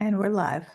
And we're live.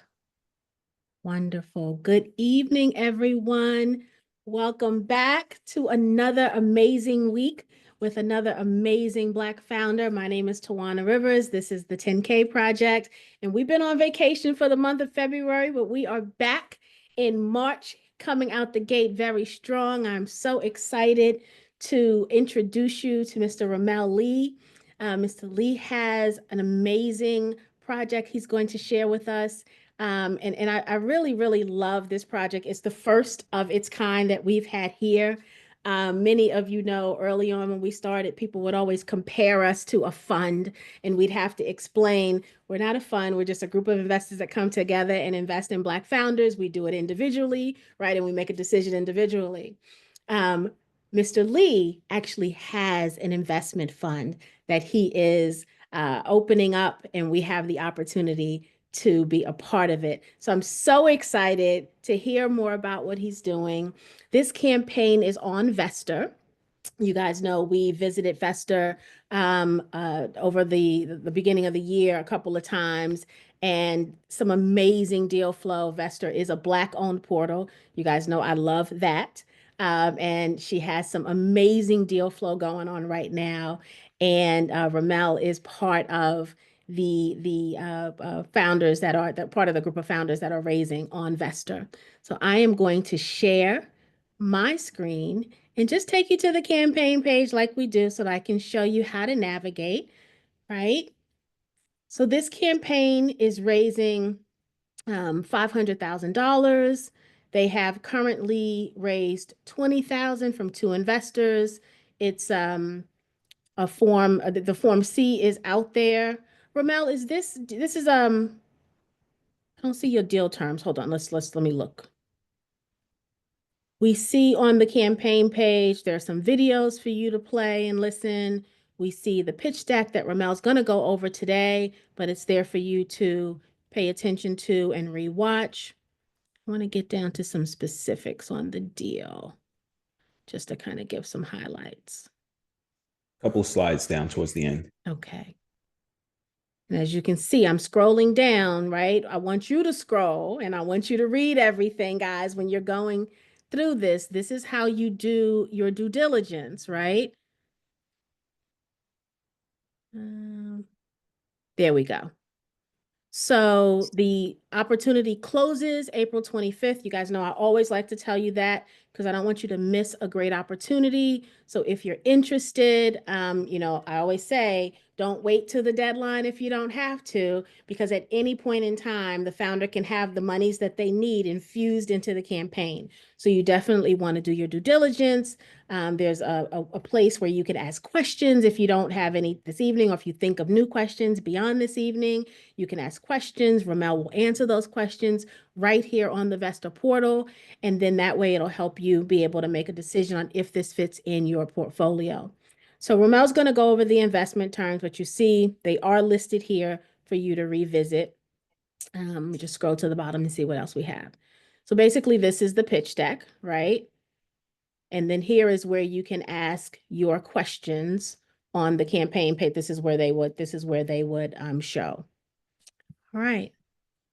Wonderful. Good evening, everyone. Welcome back to another amazing week with another amazing Black founder. My name is Tawana Rivers. This is the 10K Project, and we've been on vacation for the month of February, but we are back in March, coming out the gate very strong. I'm so excited to introduce you to Mr. Ramel Lee. Mr. Lee has an amazing project he's going to share with us. I really, really love this project. It's the first of its kind that we've had here. Many of you know early on when we started, people would always compare us to a fund, and we'd have to explain we're not a fund, we're just a group of investors that come together and invest in Black founders. We do it individually, right? And we make a decision individually. Um, Mr. Lee actually has an investment fund that he is opening up, and we have the opportunity to be a part of it. So I'm so excited to hear more about what he's doing. This campaign is on Vestor. You guys know we visited Vestor over the beginning of the year a couple of times, and some amazing deal flow. Vestor is a Black-owned portal. You guys know I love that. And she has some amazing deal flow going on right now. And Ramel is part of the founders that part of the group of founders that are raising on Vestor. So I am going to share my screen and just take you to the campaign page like we do so that I can show you how to navigate, right? So this campaign is raising $500,000. They have currently raised $20,000 from two investors. It's a form, the form C is out there. Ramel, this is I don't see your deal terms. Hold on, let me look. We see on the campaign page, there's some videos for you to play and listen. We see the pitch deck that Ramel's going to go over today, but it's there for you to pay attention to and rewatch. I want to get down to some specifics on the deal, just to kind of give some highlights. Couple slides down towards the end. Okay. And as you can see, I'm scrolling down, right? I want you to scroll and I want you to read everything, guys, when you're going through this. This is how you do your due diligence, right? There we go. So the opportunity closes April 25th. You guys know I always like to tell you that because I don't want you to miss a great opportunity. So if you're interested, I always say, don't wait till the deadline if you don't have to, because at any point in time, the founder can have the monies that they need infused into the campaign. So you definitely want to do your due diligence. There's a place where you can ask questions if you don't have any this evening, or if you think of new questions beyond this evening, you can ask questions. Ramel will answer those questions right here on the Vesta portal. And then that way it'll help you be able to make a decision on if this fits in your portfolio. So Ramel's going to go over the investment terms, but you see they are listed here for you to revisit. Just scroll to the bottom and see what else we have. So basically this is the pitch deck, right? And then here is where you can ask your questions on the campaign page. This is where they would show. All right.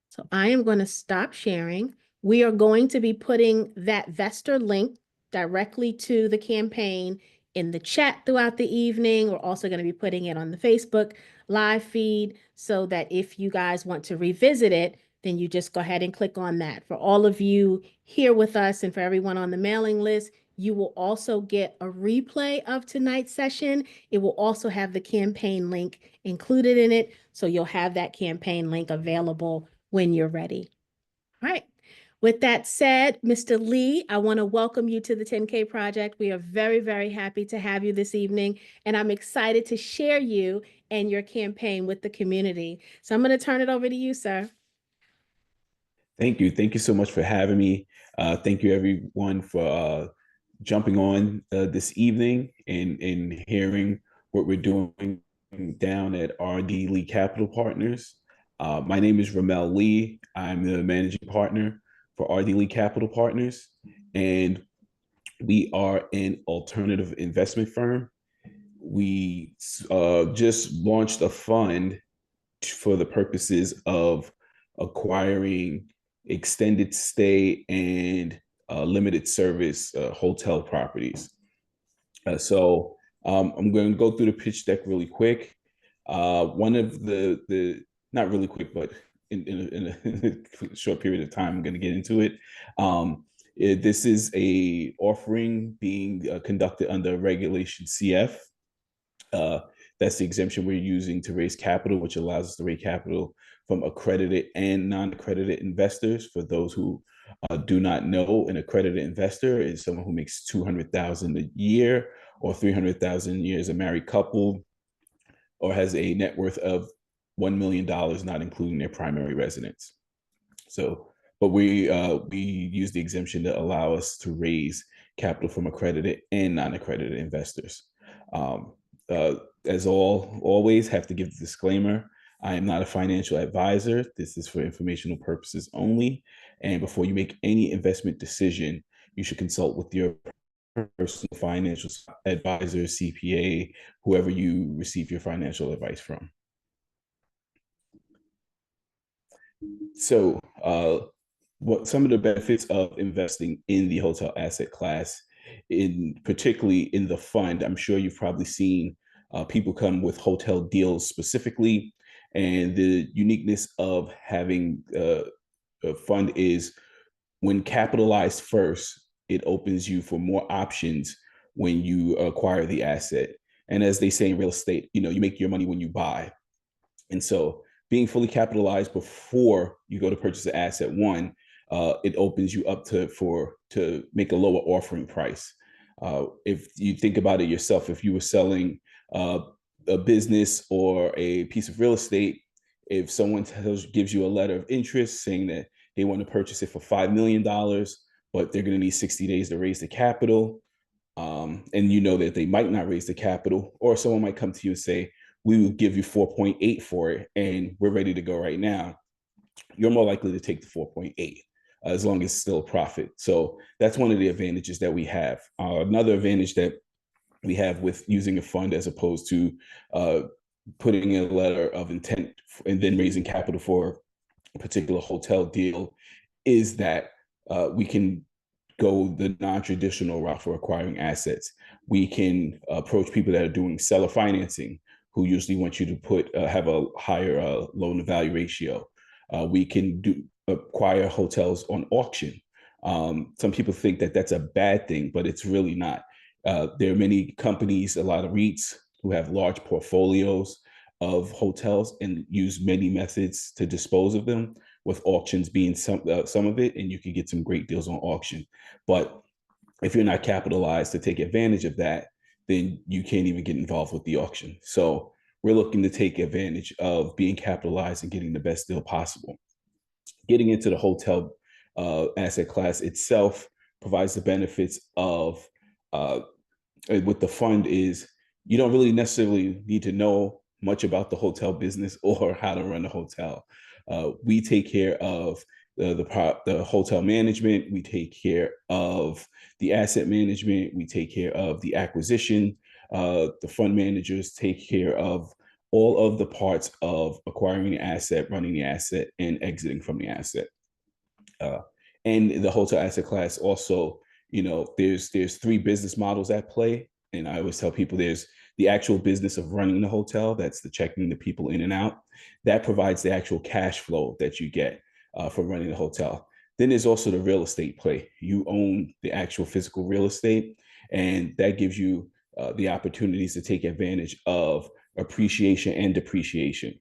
So I am going to stop sharing. We are going to be putting that Vestor link directly to the campaign in the chat throughout the evening. We're also going to be putting it on the Facebook live feed so that if you guys want to revisit it, then you just go ahead and click on that. For all of you here with us and for everyone on the mailing list, you will also get a replay of tonight's session. It will also have the campaign link included in it. So you'll have that campaign link available when you're ready. All right. With that said, Mr. Lee, I want to welcome you to the 10K Project. We are very, very happy to have you this evening, and I'm excited to share you and your campaign with the community. So I'm going to turn it over to you, sir. Thank you. Thank you so much for having me. Thank you, everyone, for jumping on this evening and hearing what we're doing down at RDL Capital Partners. My name is Ramel Lee. I'm the managing partner for RDL Capital Partners, and we are an alternative investment firm. We just launched a fund for the purposes of acquiring extended stay and limited service hotel properties. I'm going to go through the pitch deck really quick. One of the not really quick, but in a short period of time, I'm going to get into it. This is a offering being conducted under Regulation CF. Uh, that's the exemption we're using to raise capital, which allows us to raise capital from accredited and non-accredited investors. For those who do not know, an accredited investor is someone who makes 200,000 a year or 300,000 a year as a married couple, or has a net worth of $1 million, not including their primary residence. So, but we use the exemption to allow us to raise capital from accredited and non-accredited investors. Um, uh, as always, have to give the disclaimer: I am not a financial advisor. This is for informational purposes only. And before you make any investment decision, you should consult with your personal financial advisor, CPA, whoever you receive your financial advice from. So, what some of the benefits of investing in the hotel asset class, in particularly in the fund? I'm sure you've probably seen people come with hotel deals specifically, and the uniqueness of having a fund is when capitalized first, it opens you for more options when you acquire the asset. And as they say in real estate, you make your money when you buy. And so being fully capitalized before you go to purchase an asset, one, it opens you up to make a lower offering price. If you think about it yourself, if you were selling a business or a piece of real estate, if someone gives you a letter of interest saying that they want to purchase it for $5 million, but they're going to need 60 days to raise the capital, and you know that they might not raise the capital, or someone might come to you and say, we will give you 4.8 for it, and we're ready to go right now, you're more likely to take the 4.8 as long as it's still a profit. So that's one of the advantages that we have. Another advantage that we have with using a fund as opposed to uh, putting a letter of intent and then raising capital for a particular hotel deal is that we can go the non-traditional route for acquiring assets. We can approach people that are doing seller financing, who usually want you to have a higher loan to value ratio. We can acquire hotels on auction. Some people think that that's a bad thing, but it's really not. There are many companies, a lot of REITs, who have large portfolios of hotels and use many methods to dispose of them, with auctions being some of it, and you can get some great deals on auction. But if you're not capitalized to take advantage of that, then you can't even get involved with the auction. So we're looking to take advantage of being capitalized and getting the best deal possible. Getting into the hotel asset class itself provides the benefits of with the fund is you don't really necessarily need to know much about the hotel business or how to run a hotel. We take care of the hotel management. We take care of the asset management. We take care of the acquisition. The fund managers take care of all of the parts of acquiring the asset, running the asset, and exiting from the asset. Uh, and the hotel asset class also, there's three business models at play. And I always tell people there's the actual business of running the hotel, that's the checking the people in and out. That provides the actual cash flow that you get for running the hotel. Then there's also the real estate play. You own the actual physical real estate, and that gives you the opportunities to take advantage of appreciation and depreciation.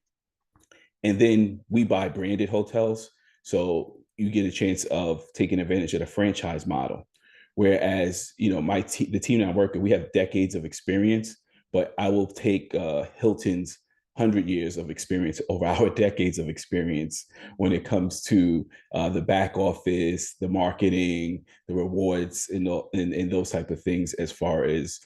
And then we buy branded hotels. So you get a chance of taking advantage of the franchise model. Whereas, the team that I'm working, we have decades of experience, but I will take Hilton's 100 years of experience over our decades of experience when it comes to the back office, the marketing, the rewards, and those type of things as far as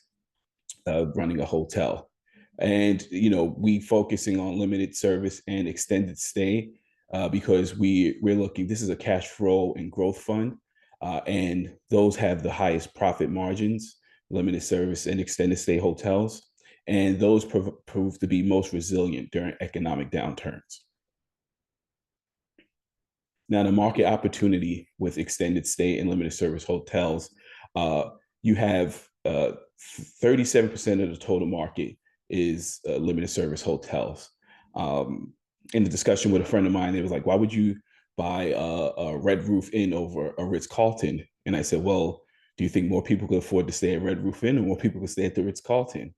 running a hotel. And we focusing on limited service and extended stay because we're looking. This is a cash flow and growth fund, and those have the highest profit margins. Limited service and extended stay hotels, and those prove to be most resilient during economic downturns. Now, the market opportunity with extended stay and limited service hotels, uh, you have 37% of the total market is limited service hotels. Um, in the discussion with a friend of mine, they was like, why would you buy a Red Roof Inn over a Ritz Carlton? And I said, well, do you think more people could afford to stay at Red Roof Inn, or more people could stay at the Ritz Carlton?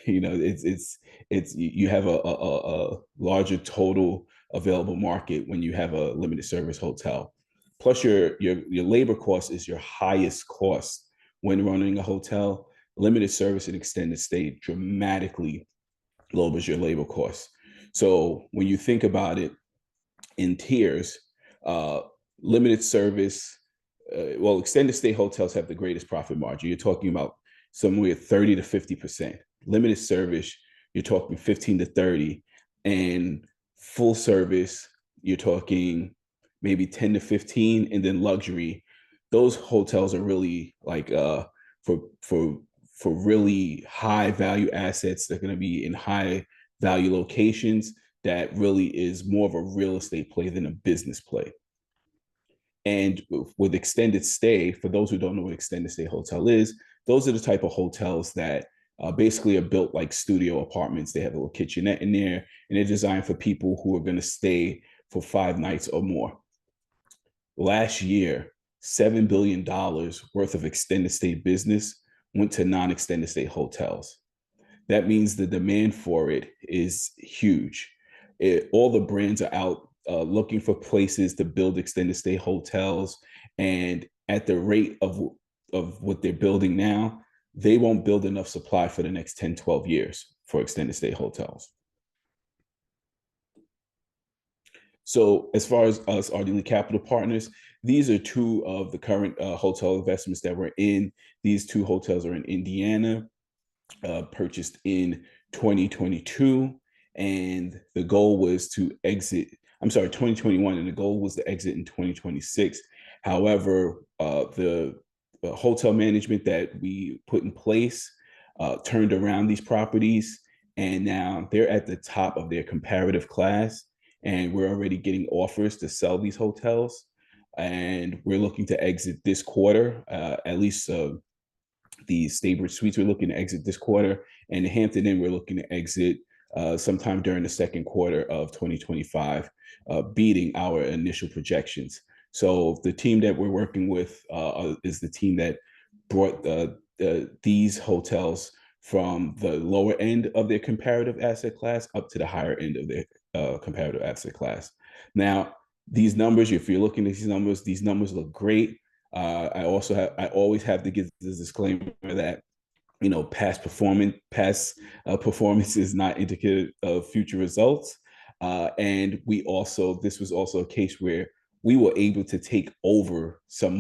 You know, it's you have a larger total available market when you have a limited service hotel. Plus, your labor cost is your highest cost when running a hotel. Limited service and extended stay dramatically lowers your labor costs. So when you think about it in tiers, uh, limited service, well, extended stay hotels have the greatest profit margin. You're talking about somewhere 30 to 50%. Limited service, you're talking 15 to 30. And full service, you're talking maybe 10 to 15. And then luxury, those hotels are really like for for for really high value assets. They're going to be in high value locations that really is more of a real estate play than a business play. And with extended stay, for those who don't know what extended stay hotel is, those are the type of hotels that basically are built like studio apartments. They have a little kitchenette in there, and they're designed for people who are going to stay for 5 nights or more. Last year, $7 billion worth of extended stay business went to non-extended stay hotels. That means the demand for it is huge. All the brands are out looking for places to build extended stay hotels, and at the rate of what they're building now, they won't build enough supply for the next 10, 12 years for extended stay hotels. So as far as us RDL Capital Partners, these are two of the current hotel investments that we're in. These two hotels are in Indiana, purchased in 2022, and the goal was to exit. I'm sorry, 2021, and the goal was to exit in 2026. However, the hotel management that we put in place turned around these properties, and now they're at the top of their comparative class, and we're already getting offers to sell these hotels, and we're looking to exit this quarter, at least the Staybridge Suites we're looking to exit this quarter, and the Hampton Inn we're looking to exit sometime during the second quarter of 2025, beating our initial projections. So the team that we're working with is the team that brought these hotels from the lower end of their comparative asset class up to the higher end of their comparative asset class. Now, these numbers, if you're looking at these numbers look great. I always have to give this disclaimer that past performance is not indicative of future results. And this was also a case where we were able to take over some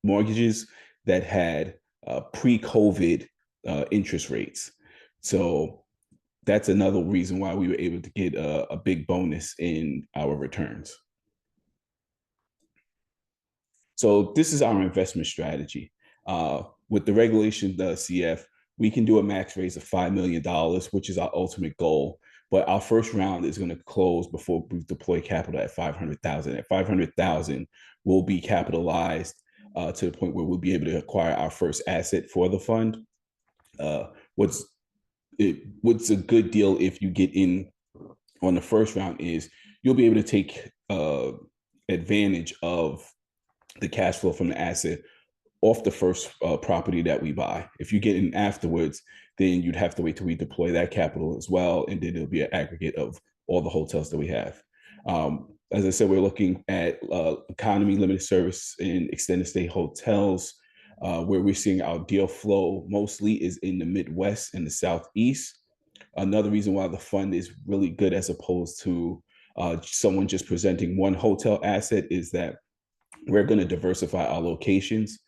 mortgages that had pre-COVID interest rates. So that's another reason why we were able to get a big bonus in our returns. So this is our investment strategy. With the regulation, the CF, we can do a max raise of $5 million, which is our ultimate goal. But our first round is going to close before we deploy capital at 500,000. At 500,000, we'll be capitalized to the point where we'll be able to acquire our first asset for the fund. Uh, what's what's a good deal if you get in on the first round is you'll be able to take advantage of the cash flow from the asset off the first property that we buy. If you get in afterwards, then you'd have to wait till we deploy that capital as well, and then it'll be an aggregate of all the hotels that we have. As I said, we're looking at economy, limited service, and extended stay hotels. Where we're seeing our deal flow mostly is in the Midwest and the Southeast. Another reason why the fund is really good as opposed to someone just presenting one hotel asset is that we're going to diversify our locations.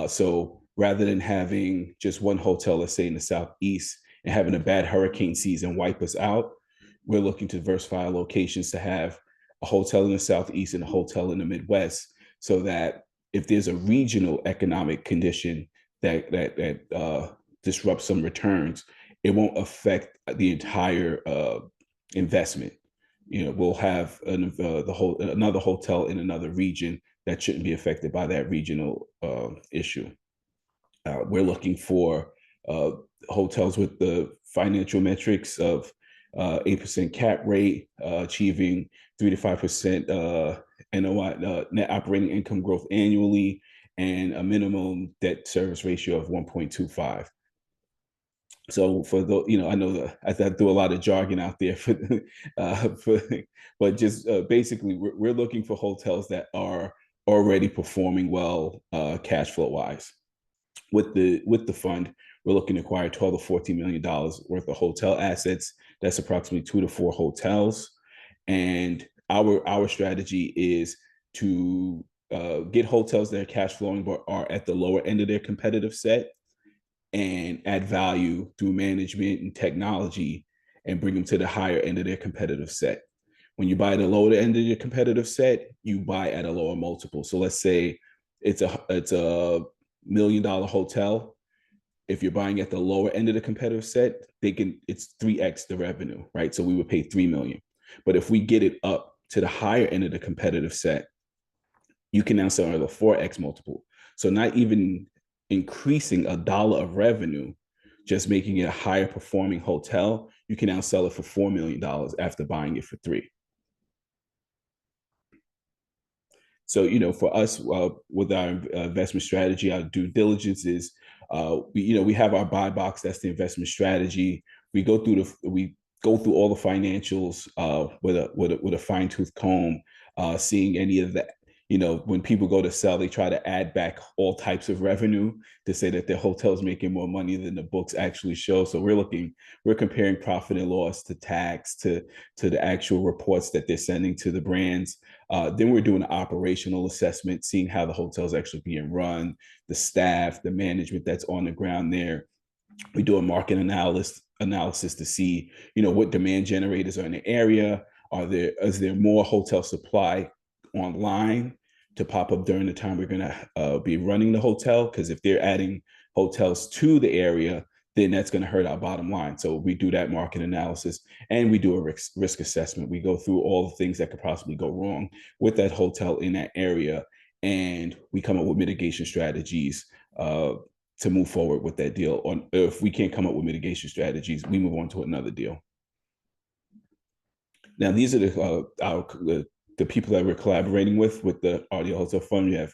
So rather than having just one hotel, let's say in the Southeast, and having a bad hurricane season wipe us out, we're looking to diversify our locations to have a hotel in the Southeast and a hotel in the Midwest, so that if there's a regional economic condition that disrupts some returns, it won't affect the entire investment. we'll have the whole another hotel in another region that shouldn't be affected by that regional issue. We're looking for uh, hotels with the financial metrics of 8% cap rate, achieving 3 to 5% NOI, net operating income growth annually, and a minimum debt service ratio of 1.25. So for the, I know that I threw a lot of jargon out there for but just basically we're looking for hotels that are already performing well cash flow wise. With the fund, we're looking to acquire 12 to 14 million dollars worth of hotel assets. That's approximately 2 to 4 hotels, and our strategy is to get hotels that are cash flowing but are at the lower end of their competitive set and add value through management and technology and bring them to the higher end of their competitive set. When you buy the lower end of your competitive set, you buy at a lower multiple. So let's say it's a $1 million hotel. If you're buying at the lower end of the competitive set, it's 3x the revenue, right? So we would pay 3 million. But if we get it up to the higher end of the competitive set, you can now sell at a 4x multiple. So not even increasing $1 of revenue, just making it a higher performing hotel, you can now sell it for $4 million after buying it for 3. So, for us, with our investment strategy, our due diligence is, we have our buy box. That's the investment strategy. We go through all the financials with a fine tooth comb, seeing any of that. When people go to sell, they try to add back all types of revenue to say that their hotel's making more money than the books actually show. So we're comparing profit and loss to tax to the actual reports that they're sending to the brands. Then we're doing an operational assessment, seeing how the hotel's actually being run, the staff, the management that's on the ground there. We do a market analysis to see, what demand generators are in the area. Is there more hotel supply online to pop up during the time we're going to be running the hotel? Because if they're adding hotels to the area, then that's going to hurt our bottom line. So we do that market analysis, and we do a risk assessment. We go through all the things that could possibly go wrong with that hotel in that area, and we come up with mitigation strategies to move forward with that deal. Or if we can't come up with mitigation strategies, we move on to another deal. Now, these are the people that we're collaborating with the RDL Hotel Fund. We have,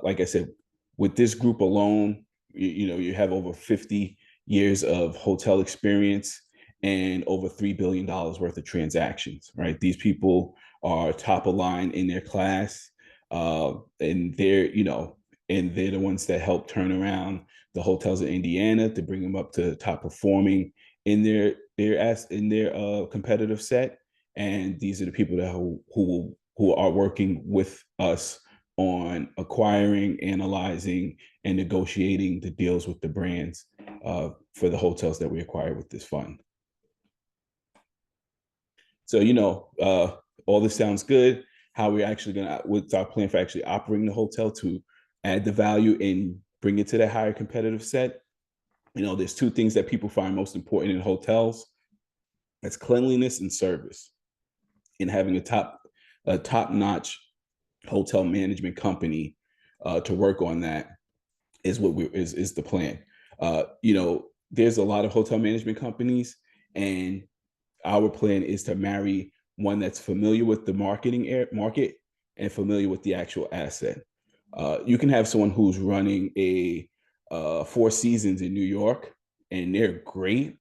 like I said, with this group alone, you have over 50 years of hotel experience and over $3 billion worth of transactions, right? These people are top of line in their class, and they're the ones that help turn around the hotels in Indiana to bring them up to top performing in their competitive set. And these are the people that who are working with us on acquiring, analyzing, and negotiating the deals with the brands for the hotels that we acquire with this fund. So, all this sounds good. How we're actually what's our plan for actually operating the hotel to add the value and bring it to that higher competitive set? There's 2 things that people find most important in hotels. That's cleanliness and service. And having a top-notch hotel management company to work on that is is the plan. There's a lot of hotel management companies, and our plan is to marry one that's familiar with the market and familiar with the actual asset. You can have someone who's running a Four Seasons in New York, and they're great,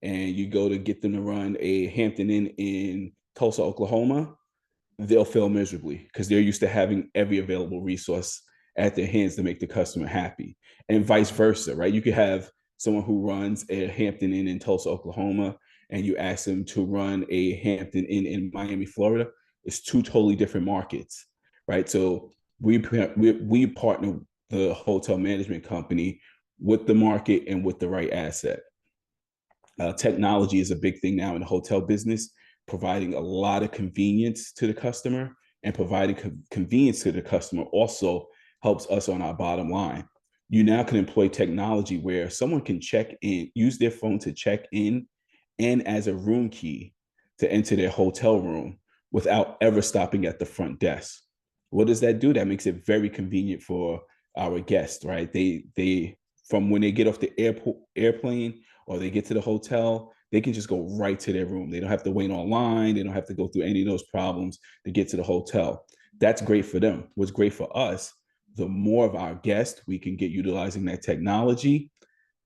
and you go to get them to run a Hampton Inn in Tulsa, Oklahoma, they'll fail miserably because they're used to having every available resource at their hands to make the customer happy, and vice versa, right? You could have someone who runs a Hampton Inn in Tulsa, Oklahoma, and you ask them to run a Hampton Inn in Miami, Florida. It's 2 totally different markets, right? So we partner the hotel management company with the market and with the right asset. Technology is a big thing now in the hotel business, providing a lot of convenience to the customer, and providing convenience to the customer also helps us on our bottom line. You now can employ technology where someone can check in, use their phone to check in, and as a room key to enter their hotel room without ever stopping at the front desk. What does that do? That makes it very convenient for our guests, right? They from when they get off the airplane or they get to the hotel, they can just go right to their room. They don't have to wait online. They don't have to go through any of those problems to get to the hotel. That's great for them. What's great for us, the more of our guests we can get utilizing that technology,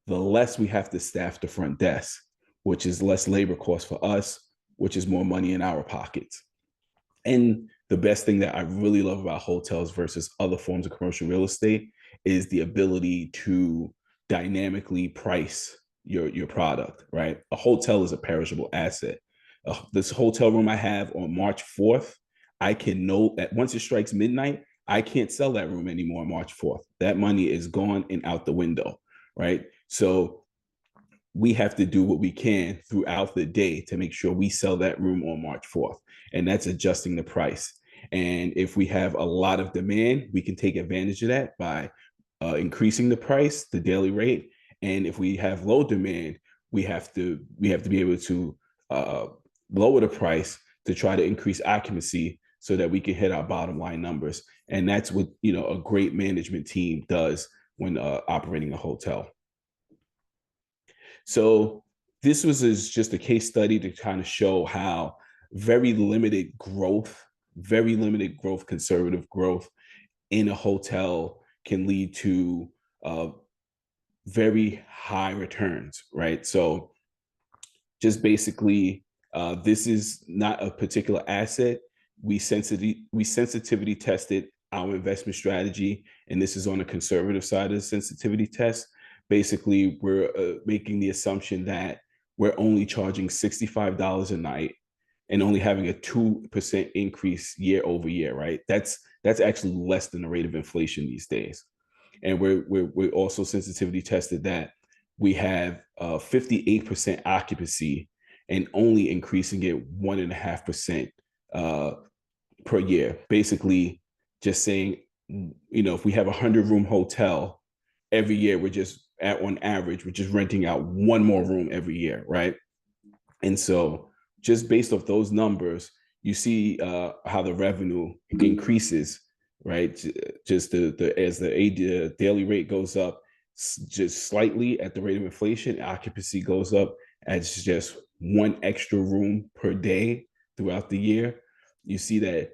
the less we have to staff the front desk, which is less labor cost for us, which is more money in our pockets. And the best thing that I really love about hotels versus other forms of commercial real estate is the ability to dynamically price your product, right? A hotel is a perishable asset. This hotel room I have on March 4th, I can know that once it strikes midnight, I can't sell that room anymore on March 4th. That money is gone and out the window, right? So we have to do what we can throughout the day to make sure we sell that room on March 4th. And that's adjusting the price. And if we have a lot of demand, we can take advantage of that by increasing the price, the daily rate. And if we have low demand, we have to be able to lower the price to try to increase occupancy so that we can hit our bottom line numbers. And that's what a great management team does when operating a hotel. So this was just a case study to kind of show how very limited growth, conservative growth in a hotel can lead to very high returns, right? So just basically, this is not a particular asset. We sensitivity tested our investment strategy, and this is on the conservative side of the sensitivity test. Basically, we're making the assumption that we're only charging $65 a night and only having a 2% increase year over year, right? That's actually less than the rate of inflation these days. And we're also sensitivity tested that we have 58% occupancy and only increasing it 1.5% per year. Basically, just saying, if we have a 100-room hotel, every year we're just on average, we're just renting out one more room every year, right? And so just based off those numbers, you see how the revenue increases, right? Just as the daily rate goes up just slightly at the rate of inflation, occupancy goes up as just one extra room per day throughout the year. You see that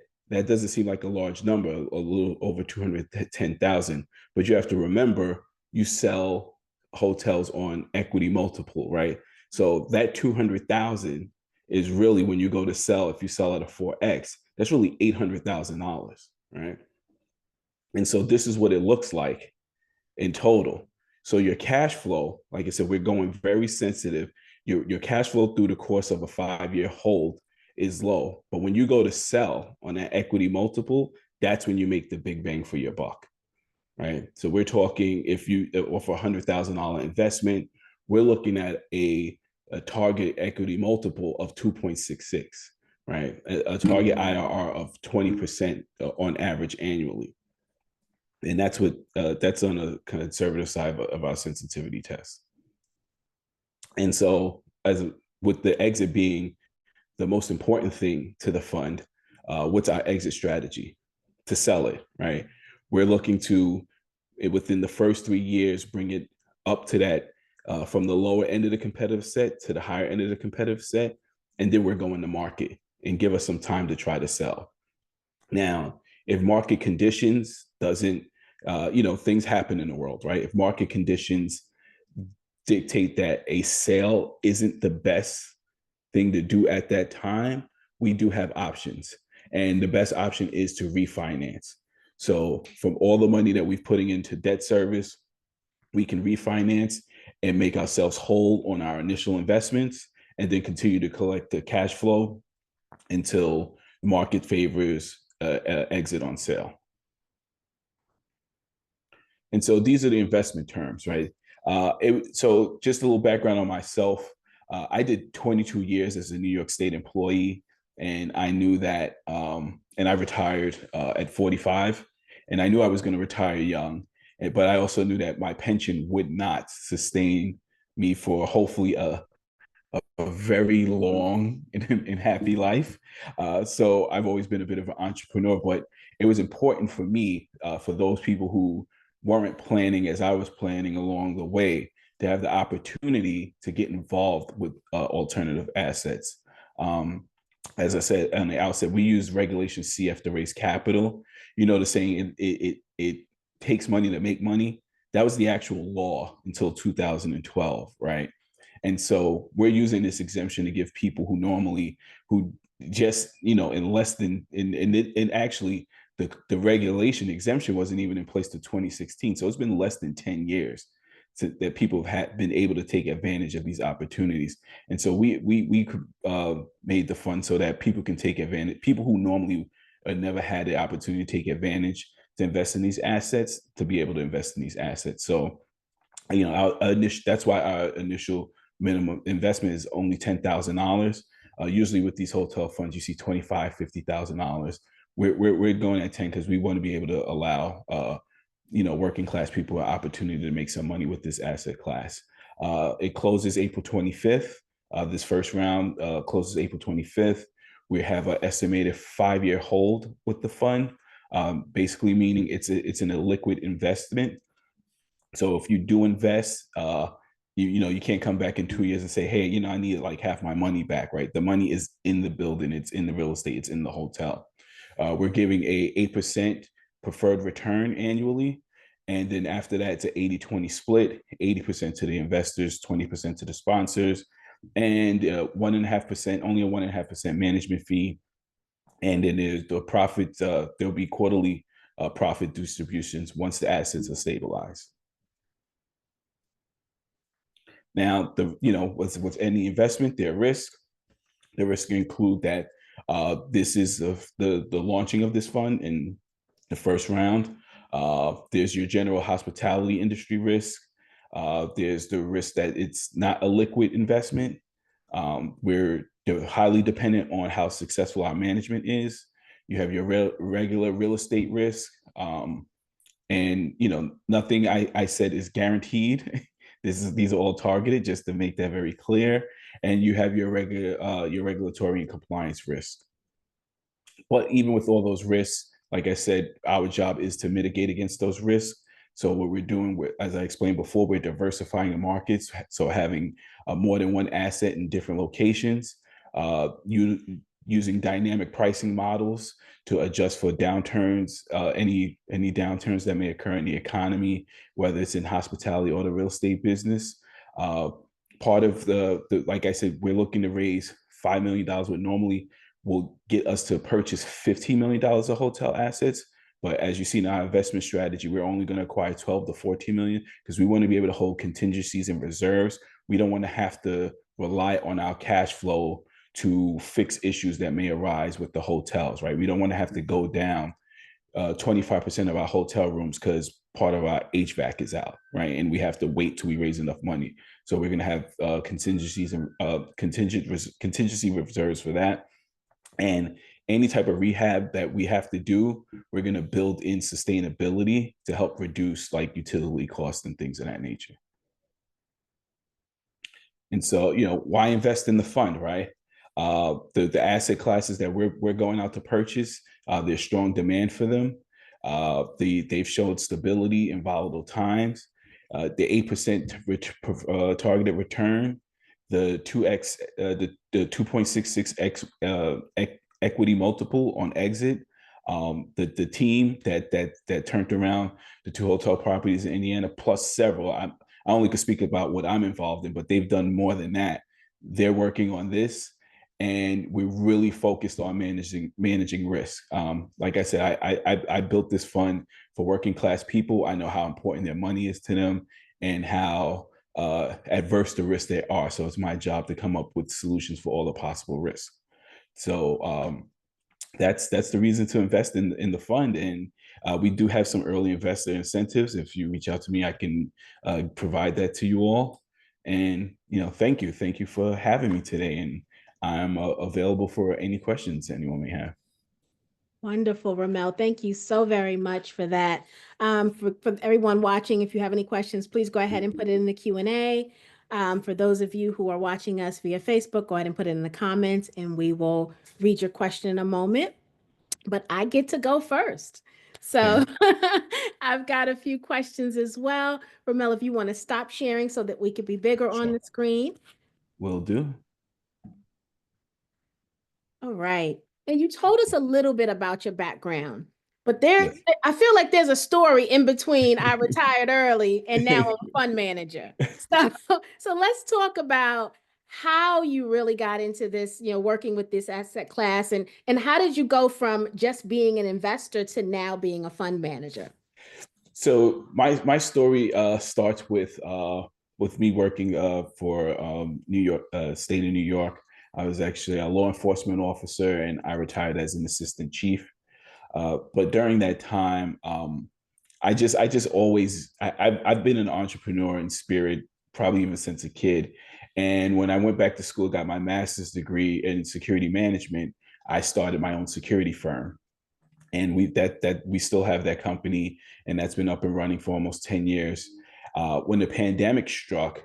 doesn't seem like a large number, a little over 210,000, but you have to remember you sell hotels on equity multiple, right? So that 200,000 is really when you go to sell, if you sell at a 4X, that's really $800,000, right? And so this is what it looks like in total. So your cash flow, like I said, we're going very sensitive. Your cash flow through the course of a 5-year hold is low. But when you go to sell on that equity multiple, that's when you make the big bang for your buck, right? So we're talking, if you offer $100,000 investment, we're looking at a target equity multiple of 2.66, right? A target IRR of 20% on average annually. And that's on a conservative side of our sensitivity test. And so, as with the exit being the most important thing to the fund, what's our exit strategy? To sell it, right? We're looking to, within the first 3 years, bring it up to that, from the lower end of the competitive set to the higher end of the competitive set, and then we're going to market and give us some time to try to sell. Now, if market conditions doesn't, things happen in the world, right? If market conditions dictate that a sale isn't the best thing to do at that time, we do have options. And the best option is to refinance. So from all the money that we've putting into debt service, we can refinance and make ourselves whole on our initial investments and then continue to collect the cash flow until market favors exit on sale. And so these are the investment terms, right? So just a little background on myself. I did 22 years as a New York State employee, and I knew that, and I retired at 45, and I knew I was going to retire young, but I also knew that my pension would not sustain me for hopefully a very long and and happy life. So I've always been a bit of an entrepreneur, but it was important for me, for those people who weren't planning as I was planning along the way, to have the opportunity to get involved with alternative assets. Um, as I said on the outset, we use Regulation CF to raise capital. You know, the saying it takes money to make money. That was the actual law until 2012, right? And so we're using this exemption to give people who just, in less than and actually the regulation exemption wasn't even in place to 2016. So it's been less than 10 years that people have been able to take advantage of these opportunities. And so we made the fund so that people can take advantage, people who normally never had the opportunity to take advantage to invest in these assets, to be able to invest in these assets. So, that's why our initial minimum investment is only $10,000. Usually with these hotel funds, you see $25,000, $50,000. We're going at 10 because we want to be able to allow working class people an opportunity to make some money with this asset class. It closes April 25th. This first round closes April 25th. We have an estimated 5-year hold with the fund, basically meaning it's an illiquid investment. So if you do invest, you can't come back in 2 years and say, hey, I need like half my money back, right? The money is in the building, it's in the real estate, it's in the hotel. We're giving a 8% preferred return annually. And then after that, it's an 80-20 split, 80% to the investors, 20% to the sponsors, and 1.5%, only a 1.5% management fee. And then there's the profit, there'll be quarterly profit distributions once the assets are stabilized. Now, with any investment, there are risks. The risks include that this is the launching of this fund in the first round. There's your general hospitality industry risk. There's the risk that it's not a liquid investment. We're highly dependent on how successful our management is. You have your regular real estate risk. And nothing I said is guaranteed. These are all targeted, just to make that very clear. And you have your regulatory and compliance risk. But even with all those risks, like I said, our job is to mitigate against those risks. So what we're doing, as I explained before, we're diversifying the markets. So having more than one asset in different locations, using dynamic pricing models to adjust for downturns, any downturns that may occur in the economy, whether it's in hospitality or the real estate business. Part of like I said, we're looking to raise $5 million, what normally will get us to purchase $15 million of hotel assets. But as you see in our investment strategy, we're only going to acquire 12 to 14 million because we want to be able to hold contingencies and reserves. We don't want to have to rely on our cash flow to fix issues that may arise with the hotels, right? We don't want to have to go down 25% of our hotel rooms because part of our HVAC is out, right? And we have to wait till we raise enough money. So we're going to have contingencies and contingency reserves for that. And any type of rehab that we have to do, we're going to build in sustainability to help reduce like utility costs and things of that nature. And so, why invest in the fund, right? The asset classes that we're going out to purchase, there's strong demand for them. They've showed stability in volatile times. The 8% targeted return, the 2x, the 2.66x equity multiple on exit. The team that turned around the 2 hotel properties in Indiana, plus several. I only could speak about what I'm involved in, but they've done more than that. They're working on this, and we're really focused on managing risk. Like I said, I built this fund for working class people. I know how important their money is to them and how adverse the risks they are. So it's my job to come up with solutions for all the possible risks. So that's the reason to invest in the fund. And we do have some early investor incentives. If you reach out to me, I can provide that to you all. And thank you for having me today. And I'm available for any questions anyone may have. Wonderful, Ramel. Thank you so very much for that. For everyone watching, if you have any questions, please go ahead and put it in the Q&A. For those of you who are watching us via Facebook, go ahead and put it in the comments and we will read your question in a moment. But I get to go first. So Okay, I've got a few questions as well. Ramel, if you want to stop sharing so that we could be bigger on sure. the screen. Will do. All right. And you told us a little bit about your background, but Yes. I feel like there's a story in between I retired early and now I'm a fund manager. So, so let's talk about how you really got into this, working with this asset class and how did you go from just being an investor to now being a fund manager? So my story starts with me working for New York state of New York. I was actually a law enforcement officer, and I retired as an assistant chief. But during that time, I just always I've been an entrepreneur in spirit, probably even since a kid. And when I went back to school, got my master's degree in security management, I started my own security firm, and we still have that company, and that's been up and running for almost 10 years. When the pandemic struck,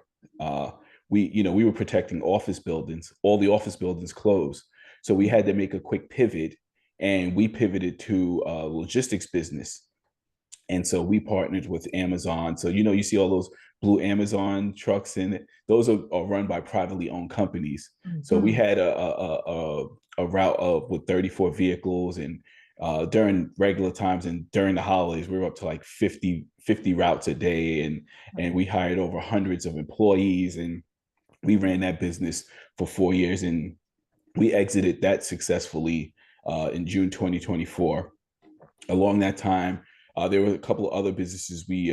we were protecting office buildings. All the office buildings closed, so we had to make a quick pivot, and we pivoted to a logistics business. And so we partnered with Amazon. So, you see all those blue Amazon trucks, and those are run by privately owned companies. So we Mhm. had a route of with 34 vehicles, and during regular times and during the holidays, we were up to like 50 routes a day. And we hired over hundreds of employees, and we ran that business for 4 years, and we exited that successfully in June 2024. Along that time, there were a couple of other businesses we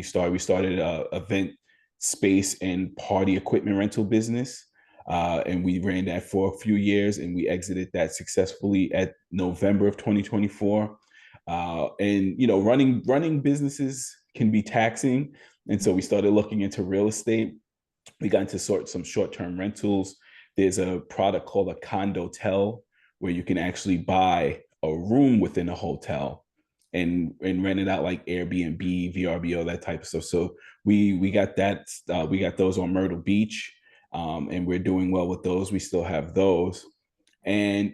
started. We started a event space and party equipment rental business, and we ran that for a few years, and we exited that successfully at November of 2024. And running businesses can be taxing, and so we started looking into real estate. We got into some short-term rentals. There's a product called a condo-tel, where you can actually buy a room within a hotel and rent it out like Airbnb, VRBO, that type of stuff. So we got that. We got those on Myrtle Beach, and we're doing well with those. We still have those. And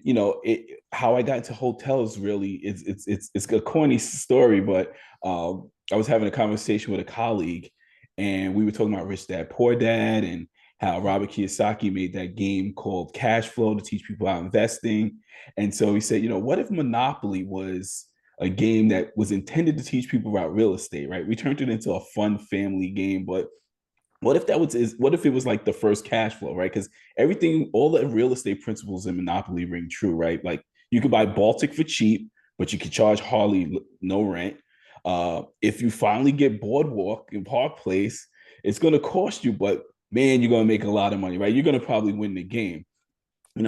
how I got into hotels really it's a corny story, but I was having a conversation with a colleague, and we were talking about Rich Dad Poor Dad, and how Robert Kiyosaki made that game called Cash Flow to teach people about investing. And so he said, what if Monopoly was a game that was intended to teach people about real estate, right? We turned it into a fun family game, but what if it was like the first cash flow, right? Because everything, all the real estate principles in Monopoly ring true, right? Like you could buy Baltic for cheap, but you could charge Harley no rent. If you finally get Boardwalk in Park Place, it's going to cost you, but man, you're going to make a lot of money, right? You're going to probably win the game.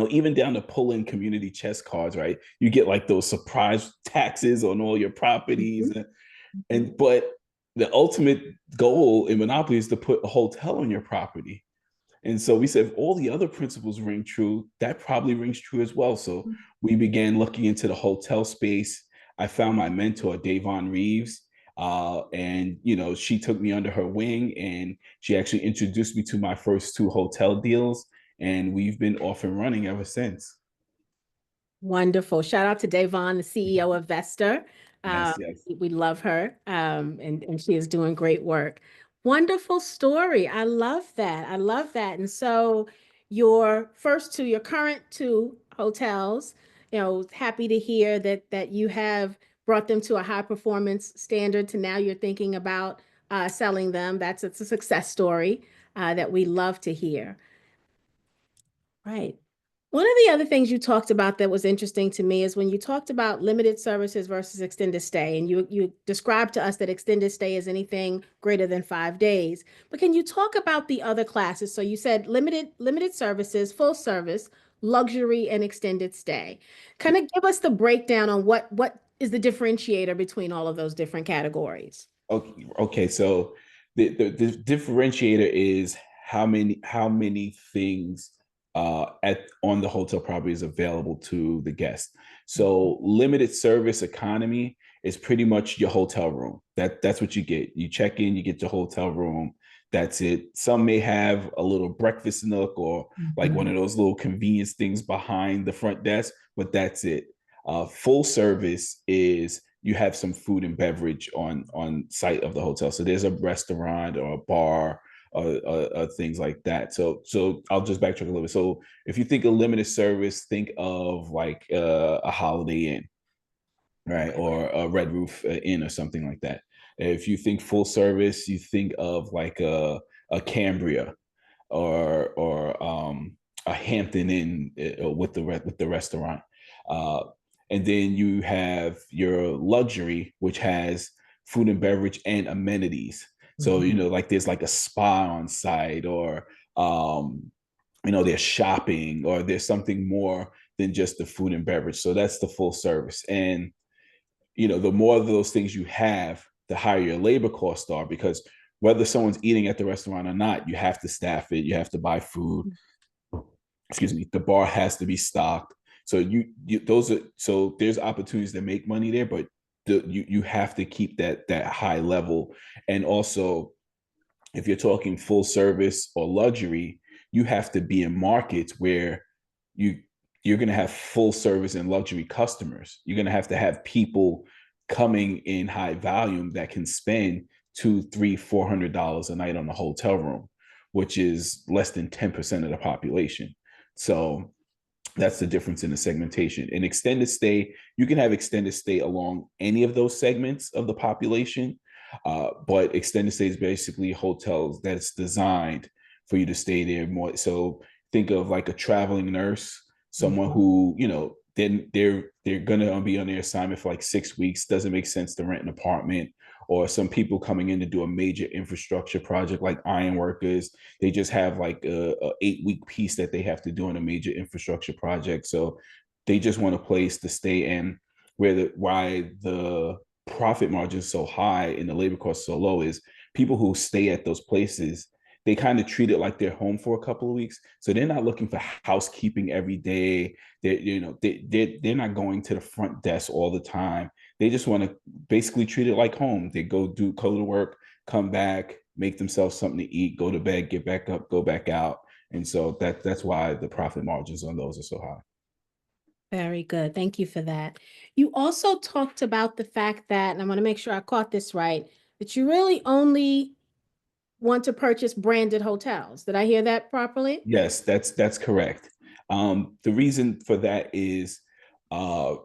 Even down to pull-in community chest cards, right? You get like those surprise taxes on all your properties, Mhm. but the ultimate goal in Monopoly is to put a hotel on your property. And so we said, if all the other principles ring true, that probably rings true as well. So we began looking into the hotel space. I found my mentor, Davon Reeves, and she took me under her wing, and she actually introduced me to my first two hotel deals, and we've been off and running ever since. Wonderful. Shout out to Davon, the CEO of Vesta. Um, Yes, yes. we love her, and she is doing great work. Wonderful story. I love that. I love that. And so, your current two hotels, happy to hear that you have brought them to a high performance standard. To now, you're thinking about selling them. It's a success story that we love to hear. Right. One of the other things you talked about that was interesting to me is when you talked about limited services versus extended stay, and you described to us that extended stay is anything greater than 5 days. But can you talk about the other classes? So you said limited services, full service, luxury, and extended stay. Kind of give us the breakdown on what is the differentiator between all of those different categories. Okay. So the differentiator is how many things at on the hotel property is available to the guest. So limited service economy is pretty much your hotel room. That's what you get. You check in, you get your hotel room. That's it. Some may have a little breakfast nook or like one Mhm. of those little convenience things behind the front desk, but that's it. Full service is you have some food and beverage on site of the hotel. So there's a restaurant or a bar or things like that. So I'll just backtrack a little bit. So if you think of limited service, think of like a Holiday Inn, right, Okay. or a Red Roof Inn or something like that. If you think full service, you think of like a Cambria or a Hampton Inn with the restaurant. Uh, and then you have your luxury, which has food and beverage and amenities. So Mhm. like there's like a spa on site, or um, there's shopping, or there's something more than just the food and beverage. So that's the full service. And the more of those things you have, the higher your labor costs are, because whether someone's eating at the restaurant or not, you have to staff it, you have to buy food. Excuse me, the bar has to be stocked. So so there's opportunities to make money there, but you have to keep that high level. And also, if you're talking full service or luxury, you have to be in markets where you you're going to have full service and luxury customers. You're going to have people coming in high volume that can spend two, three, $400 a night on a hotel room, which is less than 10% of the population. So that's the difference in the segmentation. In extended stay, you can have extended stay along any of those segments of the population, but extended stay is basically hotels that's designed for you to stay there more. So think of like a traveling nurse, someone Mhm. who then they're gonna be on their assignment for like 6 weeks. Doesn't make sense to rent an apartment. Or some people coming in to do a major infrastructure project like iron workers, they just have like a 8 week piece that they have to do on a major infrastructure project. So they just want a place to stay in. Why the profit margin is so high and the labor cost so low is people who stay at those places, they kind of treat it like they're home for a couple of weeks. So they're not looking for housekeeping every day. They're not going to the front desk all the time. They just want to basically treat it like home. They go to work, come back, make themselves something to eat, go to bed, get back up, go back out. And so that's why the profit margins on those are so high. Very good. Thank you for that. You also talked about the fact that, and I want to make sure I caught this right, that you really only want to purchase branded hotels. Did I hear that properly? Yes, that's correct. The reason for that is, uh,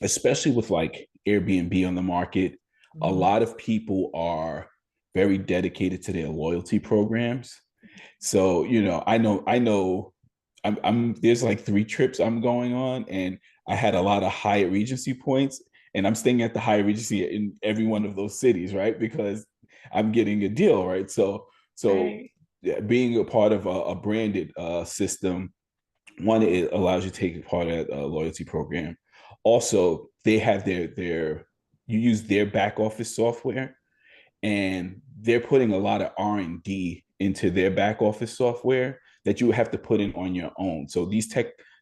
especially with like Airbnb on the market, a Mhm. lot of people are very dedicated to their loyalty programs. So, I know I'm there's like 3 trips I'm going on, and I had a lot of Hyatt Regency points, and I'm staying at the Hyatt Regency in every one of those cities, right? Because I'm getting a deal, right? So Right. yeah, being a part of a branded system, one, it allows you to take part of that loyalty program. Also, they have their you use their back office software, and they're putting a lot of R&D into their back office software that you have to put in on your own. So these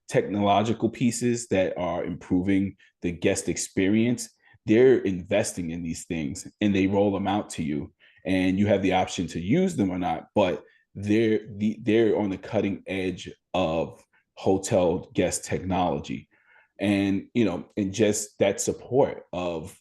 technological pieces that are improving the guest experience, they're investing in these things and they roll them out to you, and you have the option to use them or not, but they're on the cutting edge of hotel guest technology. And and just that support of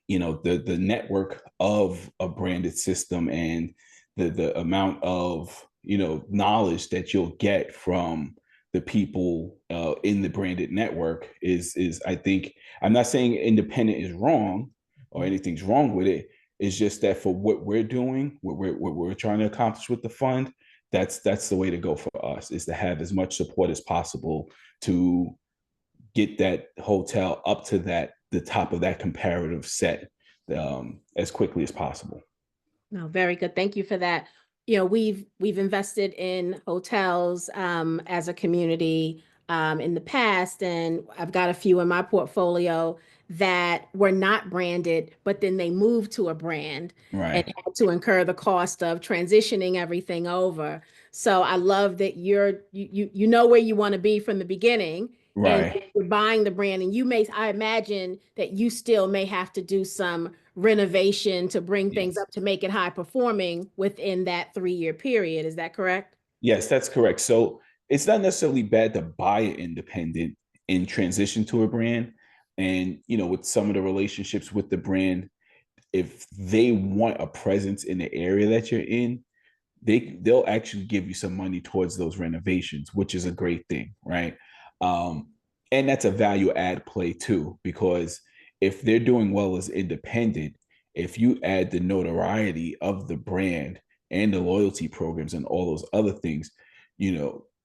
the network of a branded system, and the amount of knowledge that you'll get from the people in the branded network is I think, I'm not saying independent is wrong or anything's wrong with it. It's just that for what we're doing, what we're trying to accomplish with the fund, that's the way to go for us, is to have as much support as possible to get that hotel up to the top of that comparative set as quickly as possible. No, very good. Thank you for that. You know, we've invested in hotels as a community in the past, and I've got a few in my portfolio that were not branded, but then they moved to a brand and Right, had to incur the cost of transitioning everything over. So I love that you know where you want to be from the beginning, and right. you're buying the brand, and I imagine that you still may have to do some renovation to bring things Yes. up to make it high performing within that 3-year period. Is that correct? Yes, that's correct. So it's not necessarily bad to buy it independent and transition to a brand. And, with some of the relationships with the brand, if they want a presence in the area that you're in, they'll actually give you some money towards those renovations, which is a great thing, right? Um, and that's a value add play too, because if they're doing well as independent, if you add the notoriety of the brand and the loyalty programs and all those other things,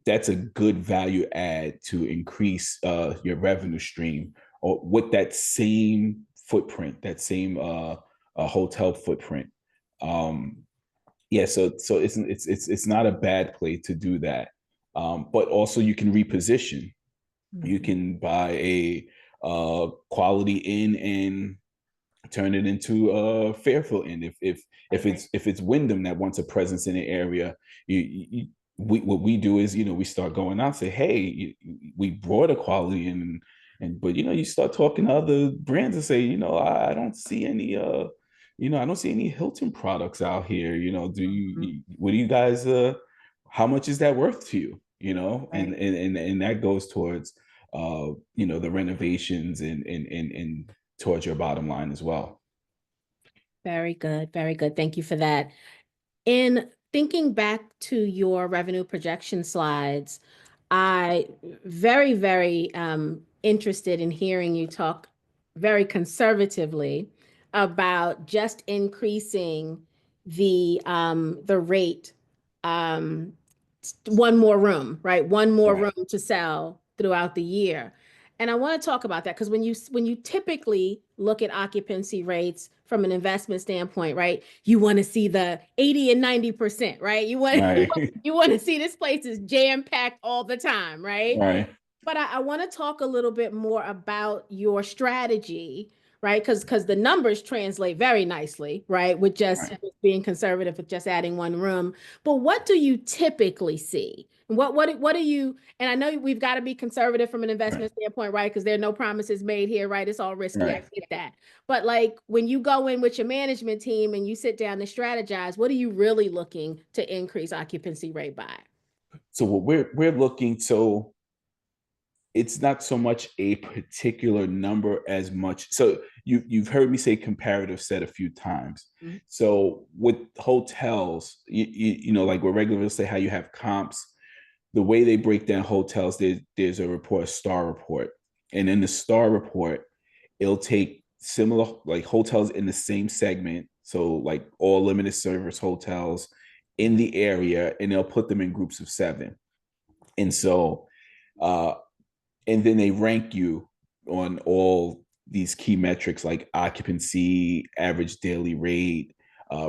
that's a good value add to increase your revenue stream or with that same footprint, that same hotel footprint. Um, yeah, so it's not a bad play to do that. But also you can reposition. You Mhm. can buy a quality inn and turn it into a Fairfield inn. If it's Wyndham that wants a presence in the area, what we do is we start going out and say, hey, we brought a quality in, and but you start talking to other brands and say, I don't see any I don't see any Hilton products out here. Do Mhm. what do you guys how much is that worth to you? And Right. that goes towards the renovations and towards your bottom line as well. Very good. Very good. Thank you for that. In thinking back to your revenue projection slides, I very, very interested in hearing you talk very conservatively about just increasing the rate, um, one more room, right? One more Right. room to sell throughout the year. And I want to talk about that because when you typically look at occupancy rates from an investment standpoint, right? You want to see the 80 and 90%, right? You want Right. you want to see this place is jam-packed all the time, right? Right. But I want to talk a little bit more about your strategy, right? Because the numbers translate very nicely, right? With just Right. being conservative, with just adding one room. But what do you typically see? What do you? And I know we've got to be conservative from an Right. investment standpoint, right? Because there are no promises made here, right? It's all risky. I Right. get that. But like when you go in with your management team and you sit down to strategize, what are you really looking to increase occupancy rate by? So what we're looking, so it's not so much a particular number as much. So you've heard me say comparative set a few times. Mhm. So with hotels, like we're regularly say how you have comps, the way they break down hotels, there's a report, a star report. And in the star report, it'll take similar like hotels in the same segment. So like all limited service hotels in the area, and they'll put them in groups of seven. And so uh and then they rank you on all these key metrics like occupancy, average daily rate,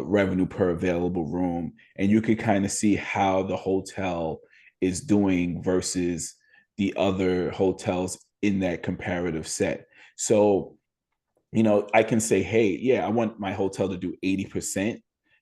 revenue per available room, and you could kind of see how the hotel is doing versus the other hotels in that comparative set. So, I can say, hey, yeah, I want my hotel to do 80%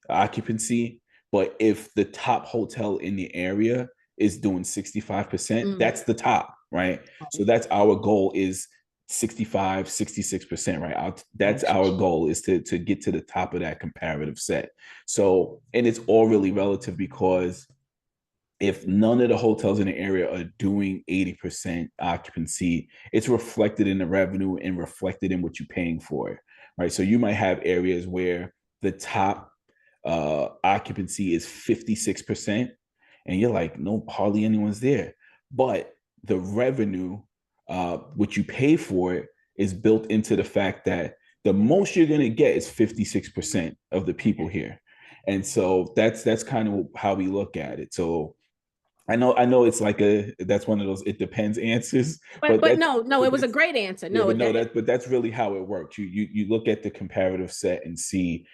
occupancy, but if the top hotel in the area is doing 65%, Mm. that's the top, right? So that's our goal is 65, 66%, right? That's Right. our goal is to get to the top of that comparative set. So, and it's all really relative because if none of the hotels in the area are doing 80% occupancy, it's reflected in the revenue and reflected in what you're paying for it, right? So you might have areas where the top occupancy is 56%, and you're like, no, hardly anyone's there. But the revenue, what you pay for it, is built into the fact that the most you're going to get is 56% of the people here. And so that's kind of how we look at it. So I know it's like that's one of those it depends answers, But but but that's no, no, but it was a that's great answer. yeah, No, but no, that's really how it works. You look at the comparative set and see,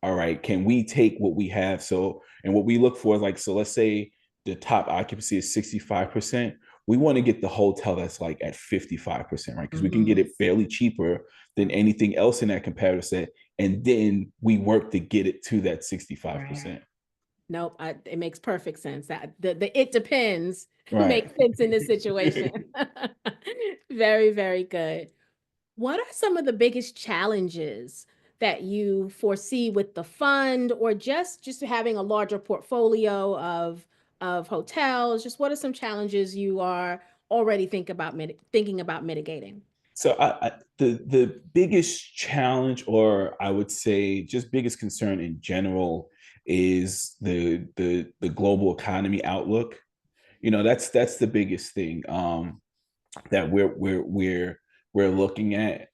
all right, can we take what we have? So and what we look for is like, so let's say the top occupancy is 65%. We want to get the hotel that's like at 55%, right? Because we can get Mhm. it fairly cheaper than anything else in that comparative set. And then we work to get it to that Right. 65%. Nope, it makes perfect sense. That the it depends Right. makes sense in this situation. Very, very good. What are some of the biggest challenges that you foresee with the fund, or just having a larger portfolio of hotels? Just what are some challenges you are already thinking about mitigating? So the biggest challenge, or I would say just biggest concern in general, is the global economy outlook. That's the biggest thing that we're looking at.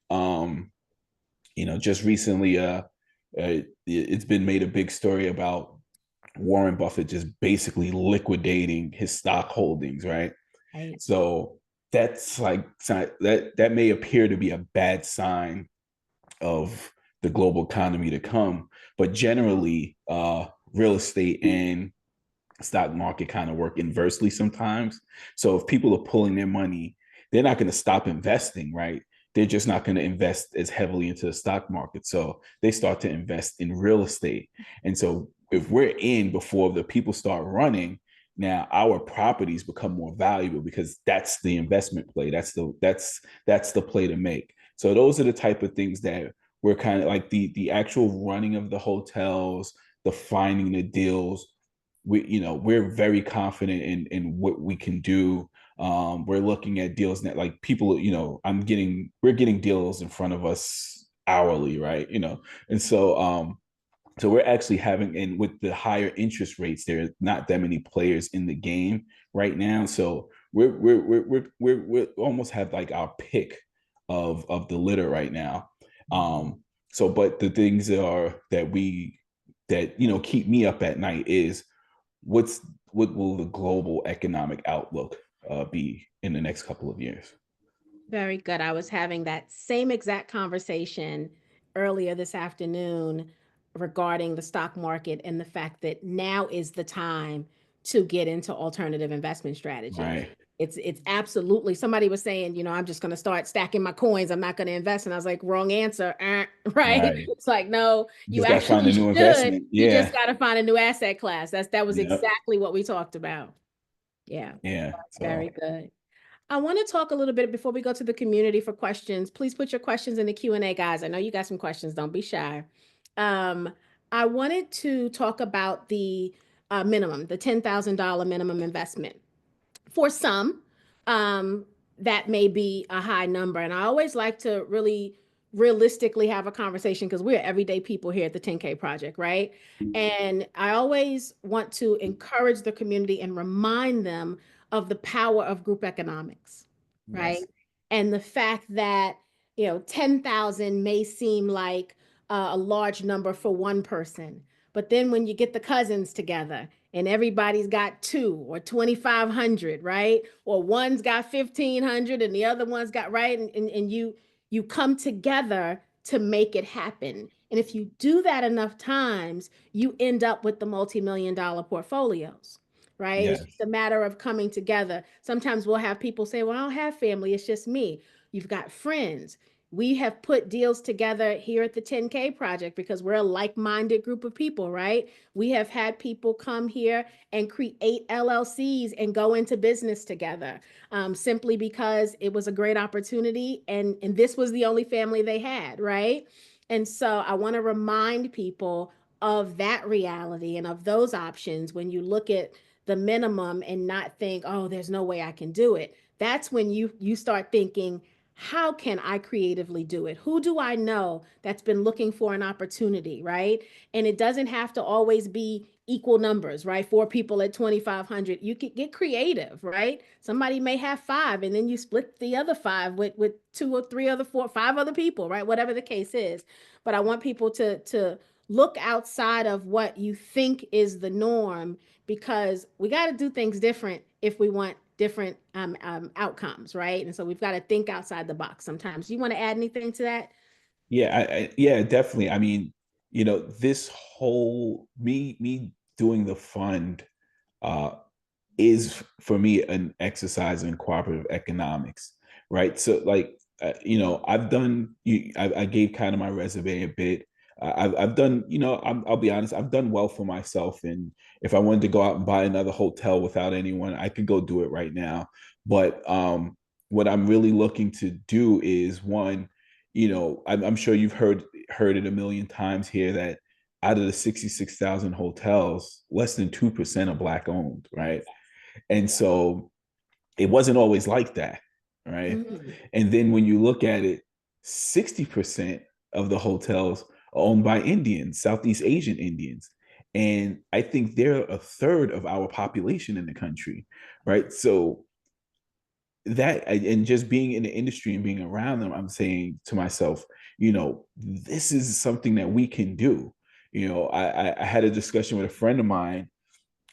Just recently, it's been made a big story about Warren Buffett just basically liquidating his stock holdings, right? Right. So that's like that may appear to be a bad sign of the global economy to come, but generally, real estate and stock market kind of work inversely sometimes. So if people are pulling their money, they're not going to stop investing, right? They're just not going to invest as heavily into the stock market. So they start to invest in real estate. And so if we're in before the people start running, now our properties become more valuable because that's the investment play. That's the play to make. So those are the type of things that we're kind of like the actual running of the hotels, the finding the deals. We're very confident in what we can do. We're looking at deals that like people, we're getting deals in front of us hourly, right? And so we're actually having, and with the higher interest rates, there are not that many players in the game right now. So we almost have like our pick of the litter right now. But the things that keep me up at night is what will the global economic outlook be in the next couple of years? Very good. I was having that same exact conversation earlier this afternoon regarding the stock market and the fact that now is the time to get into alternative investment strategies. Right, It's absolutely, somebody was saying, I'm just going to start stacking my coins. I'm not going to invest. And I was like, wrong answer. Right. right. It's like, no, You you just got to find actually a new should. investment. You just Yeah, got to find a new asset class. That was yeah, exactly what we talked about. Yeah. yeah. Very So good. I want to talk a little bit before we go to the community for questions. Please put your questions in the Q&A, guys. I know you got some questions. Don't be shy. Um, I wanted to talk about the minimum, the $10,000 minimum investment. For some, um, that may be a high number. And I always like to really realistically have a conversation because we're everyday people here at the 10K Project, right? And I always want to encourage the community and remind them of the power of group economics, right? yes, And the fact that, 10,000 may seem like a large number for one person. But then when you get the cousins together and everybody's got two or 2,500, right? Or one's got 1,500 and the other one's got, right? And you come together to make it happen. And if you do that enough times, you end up with the multi-million-dollar portfolios, right? It's yes, just a matter of coming together. Sometimes we'll have people say, well, I don't have family, it's just me. You've got friends. We have put deals together here at the 10K Project because we're a like-minded group of people, right? We have had people come here and create LLCs and go into business together, simply because it was a great opportunity and this was the only family they had, right? And so I want to remind people of that reality and of those options when you look at the minimum and not think, oh, there's no way I can do it. That's when you start thinking, how can I creatively do it? Who do I know that's been looking for an opportunity, right? And it doesn't have to always be equal numbers, right? Four people at 2,500. You could get creative, right? Somebody may have five, and then you split the other five with two or three other four, five other people, right? Whatever the case is. But I want people to look outside of what you think is the norm, because we got to do things different if we want different outcomes, right? And so we've got to think outside the box sometimes. You want to add anything to that? yeah, definitely. I mean, this whole me doing the fund uh, is for me an exercise in cooperative economics, right? So like, I gave kind of my resume a bit. I've done, I'll be honest, I've done well for myself. And if I wanted to go out and buy another hotel without anyone, I could go do it right now. But what I'm really looking to do is one, I'm sure you've heard heard it a million times here that out of the 66,000 hotels, less than 2% are Black owned, right? And so it wasn't always like that, right? Mhm. And then when you look at it, 60% of the hotels are owned by Indians, Southeast Asian Indians. And I think they're a third of our population in the country, right? So that, and just being in the industry and being around them, I'm saying to myself, this is something that we can do. I had a discussion with a friend of mine,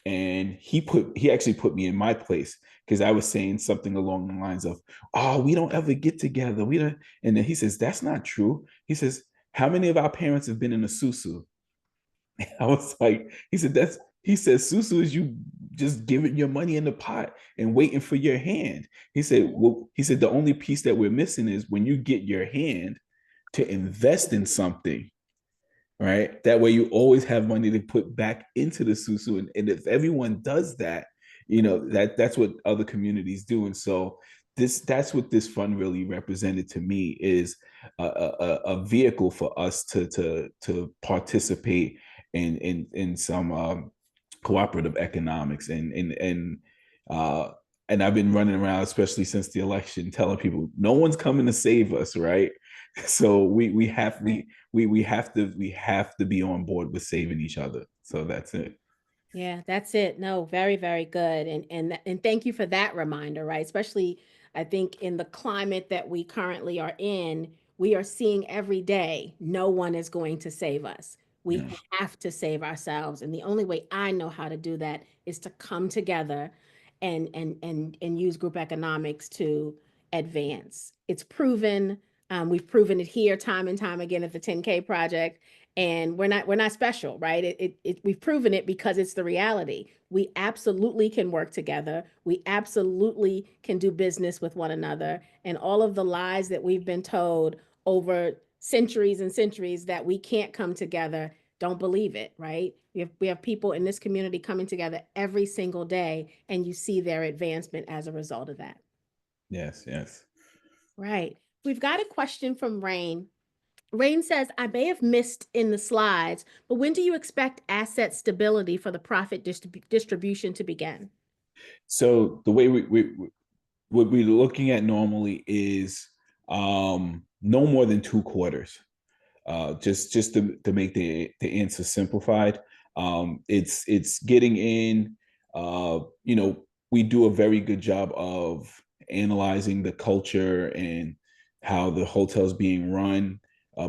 and he actually put me in my place because I was saying something along the lines of, "Oh, we don't ever get together. We don't." And then he says, "That's not true." He says, "How many of our parents have been in a susu?" I was like, he said, he said, "Susu is you just giving your money in the pot and waiting for your hand." He said, "Well," he said, "the only piece that we're missing is when you get your hand to invest in something, right? That way you always have money to put back into the susu." And if everyone does that, that's what other communities do. And so that's what this fund really represented to me, is a vehicle for us to participate in some cooperative economics. Uh and I've been running around, especially since the election, telling people no one's coming to save us, right? So we have to be on board with saving each other. So that's it. Yeah, that's it. No, very, very good. And thank you for that reminder, right? Especially I think in the climate that we currently are in, we are seeing every day no one is going to save us. We Yeah. have to save ourselves. And the only way I know how to do that is to come together and use group economics to advance. It's proven. We've proven it here time and time again at the 10K project, and we're not special, right? We've proven it because it's the reality. We absolutely can work together. We absolutely can do business with one another. And all of the lies that we've been told over centuries and centuries that we can't come together, don't believe it, right? We have people in this community coming together every single day, and you see their advancement as a result of that. Yes, yes. Right. We've got a question from Rain. Rain says, I may have missed in the slides, but when do you expect asset stability for the profit distribution to begin? So the way what we're looking at normally is no more than 2 quarters. Just to make the answer simplified. It's getting in. We do a very good job of analyzing the culture and how the hotel's being run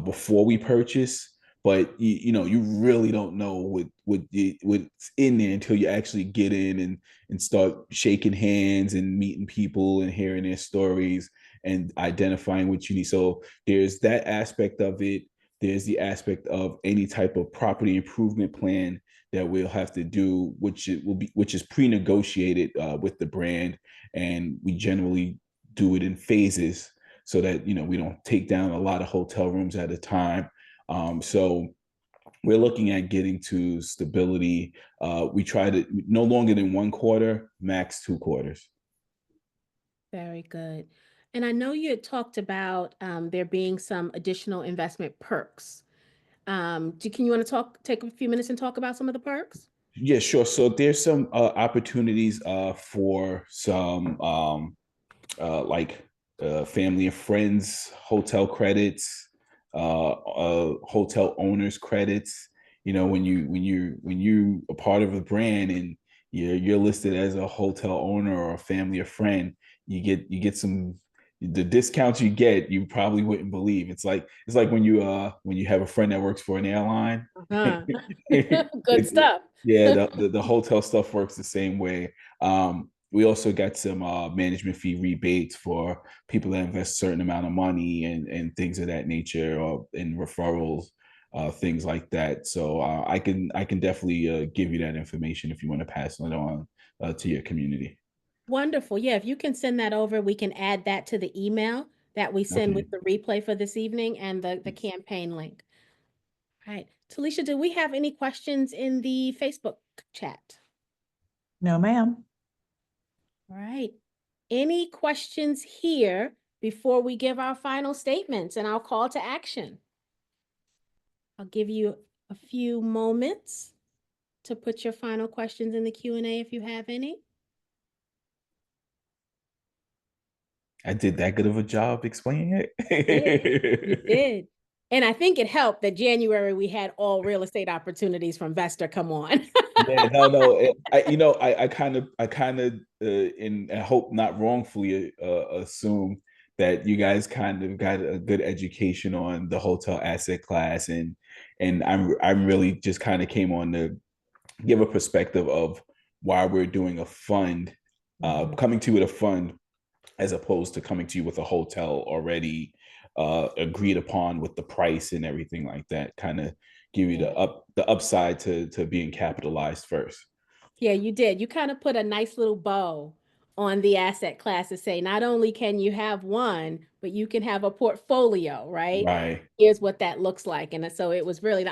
before we purchase. But you really don't know what's in there until you actually get in and start shaking hands and meeting people and hearing their stories and identifying what you need. So there's that aspect of it. There's the aspect of any type of property improvement plan that we'll have to do, which is pre-negotiated with the brand, and we generally do it in phases so that we don't take down a lot of hotel rooms at a time. So we're looking at getting to stability. We try to no longer than 1 quarter, max 2 quarters. Very good. And I know you had talked about there being some additional investment perks. Can you want to take a few minutes and talk about some of the perks? Yeah, sure. So there's some opportunities for some like family and friends hotel credits, hotel owners credits. When you a part of a brand and you're listed as a hotel owner or a family or friend, you get some the discounts you get you probably wouldn't believe. It's like when you have a friend that works for an airline. Uh-huh. Good it, stuff. yeah, the hotel stuff works the same way. We also got some management fee rebates for people that invest a certain amount of money and things of that nature, or in referrals, things like that. So I can definitely give you that information if you want to pass it on to your community. Wonderful. Yeah, if you can send that over, we can add that to the email that we send Okay. with the replay for this evening and the campaign link. All right. Talisha, do we have any questions in the Facebook chat? No, ma'am. All right. Any questions here before we give our final statements and our call to action? I'll give you a few moments to put your final questions in the Q&A if you have any. I did that good of a job explaining it. You did. And I think it helped that January we had all real estate opportunities from Vesta come on. Yeah, no. I kind of, and I hope not wrongfully, assume that you guys kind of got a good education on the hotel asset class, and I'm really just kind of came on to give a perspective of why we're doing a fund, coming to you with a fund as opposed to coming to you with a hotel already agreed upon with the price and everything like that. Kind of give you the upside to being capitalized first. Yeah, you did. You kind of put a nice little bow on the asset class to say not only can you have one, but you can have a portfolio, right? Right. Here's what that looks like. And so it was really,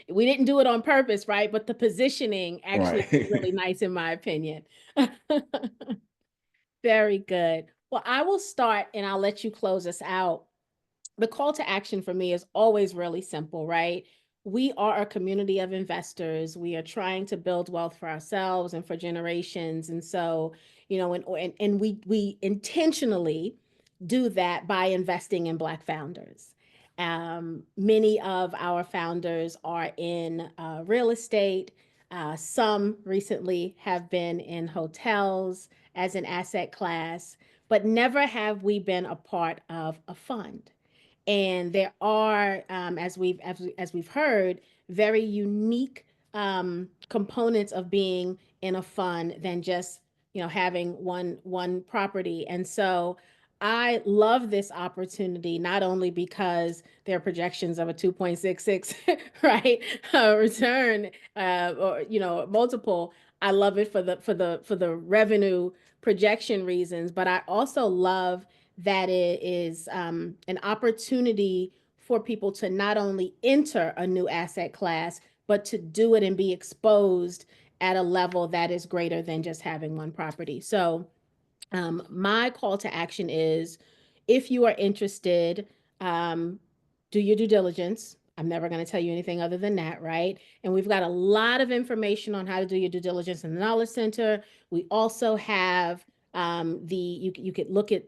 we didn't do it on purpose, right? But the positioning actually was really Right. nice in my opinion. Very good. Well, I will start and I'll let you close us out. The call to action for me is always really simple, right? We are a community of investors. We are trying to build wealth for ourselves and for generations. And so, and we intentionally do that by investing in Black founders. Many of our founders are in real estate. Some recently have been in hotels as an asset class, but never have we been a part of a fund. And there are, as we've heard, very unique components of being in a fund than just having one property. And so I love this opportunity not only because there are projections of a 2.66 right return or multiple. I love it for the revenue projection reasons, but I also love that it is an opportunity for people to not only enter a new asset class, but to do it and be exposed at a level that is greater than just having one property. So my call to action is if you are interested, um, do your due diligence. I'm never going to tell you anything other than that, right? And we've got a lot of information on how to do your due diligence in the Knowledge Center. We also have you could look at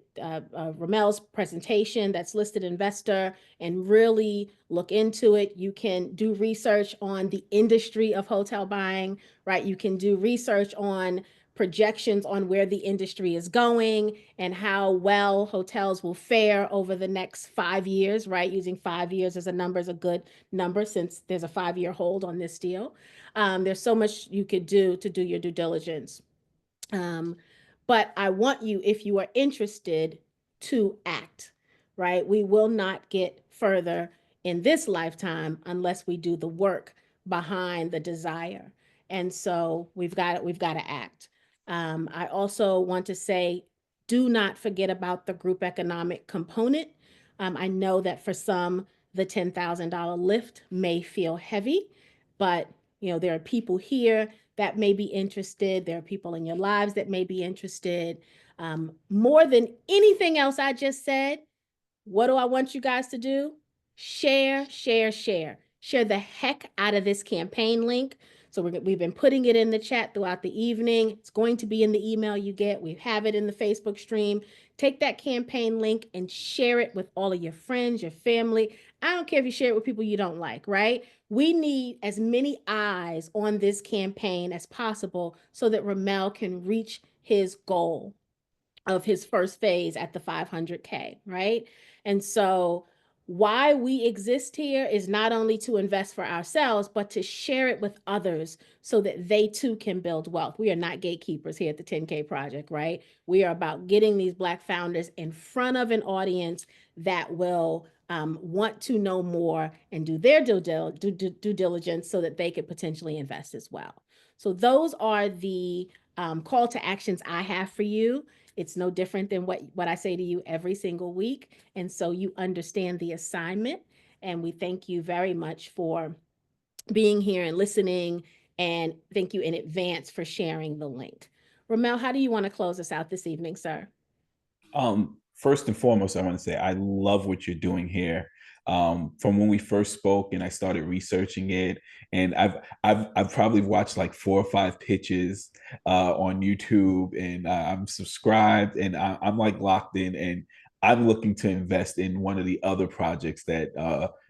Ramel's presentation that's listed Investor and really look into it. You can do research on the industry of hotel buying, right? You can do research on projections on where the industry is going and how well hotels will fare over the next 5 years, right? Using 5 years as a number is a good number since there's a 5-year hold on this deal. There's so much you could do to do your due diligence. But I want you, if you are interested, to act, right? We will not get further in this lifetime unless we do the work behind the desire. And so we've got to act. I also want to say, do not forget about the group economic component. I know that for some, the $10,000 lift may feel heavy, but there are people here that may be interested. There are people in your lives that may be interested. More than anything else I just said, what do I want you guys to do? Share, share, share. Share the heck out of this campaign link. So we've been putting it in the chat throughout the evening. It's going to be in the email you get. We have it in the Facebook stream. Take that campaign link and share it with all of your friends, your family. I don't care if you share it with people you don't like, right? We need as many eyes on this campaign as possible so that Ramel can reach his goal of his first phase at the 500K, right? And so why we exist here is not only to invest for ourselves, but to share it with others so that they too can build wealth. We are not gatekeepers here at the 10K Project, right? We are about getting these Black founders in front of an audience that will want to know more and do their due diligence so that they could potentially invest as well. So those are the call to actions I have for you. It's no different than what I say to you every single week. And so you understand the assignment. And we thank you very much for being here and listening. And thank you in advance for sharing the link. Ramel, how do you want to close us out this evening, sir? first and foremost, I want to say I love what you're doing here. From when we first spoke and I started researching it, and I've probably watched like 4 or 5 pitches on YouTube, and I'm subscribed, and I'm like locked in, and I'm looking to invest in one of the other projects that